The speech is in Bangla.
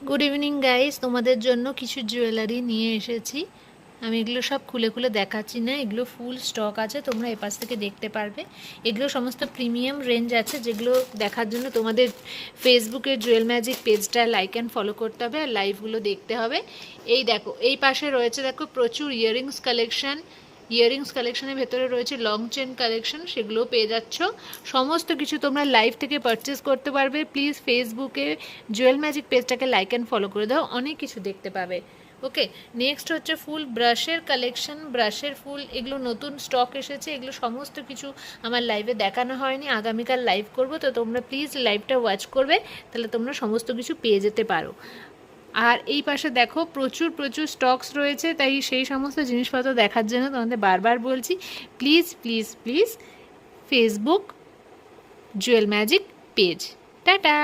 গুড ইভিনিং গাইস, তোমাদের জন্য কিছু জুয়েলারি নিয়ে এসেছি। আমি এগুলো সব খুলে খুলে দেখাচ্ছি না, এগুলো ফুল স্টক আছে, তোমরা এপাশ থেকে দেখতে পারবে। এগুলো সমস্ত প্রিমিয়াম রেঞ্জ আছে, যেগুলো দেখার জন্য তোমাদের ফেসবুকের জুয়েল ম্যাজিক পেজটা লাইক অ্যান্ড ফলো করতে হবে আর লাইভগুলো দেখতে হবে। এই দেখো, এই পাশে রয়েছে দেখো প্রচুর ইয়াররিংস কালেকশন। ইয়াররিংস কালেকশনের ভেতরে রয়েছে লং চেন কালেকশন, সেগুলোও পেয়ে যাচ্ছ। সমস্ত কিছু তোমরা লাইভ থেকে পারচেস করতে পারবে। প্লিজ ফেসবুকে জুয়েল ম্যাজিক পেজটাকে লাইক অ্যান্ড ফলো করে দাও, অনেক কিছু দেখতে পাবে। ওকে, নেক্সট হচ্ছে ফুল ব্রাশের কালেকশন, ব্রাশের ফুল, এগুলো নতুন স্টক এসেছে। এগুলো সমস্ত কিছু আমার লাইভে দেখানো হয়নি, আগামীকাল লাইভ করব, তো তোমরা প্লিজ লাইভটা ওয়াচ করবে, তাহলে তোমরা সমস্ত কিছু পেয়ে যেতে পারো। আর এই পাশে দেখো প্রচুর প্রচুর স্টকস রয়েছে, তাই সেই সমস্ত জিনিসপত্র দেখার জন্য তোমাদের বারবার বলছি, please please please Facebook Jewel magic page. Tata.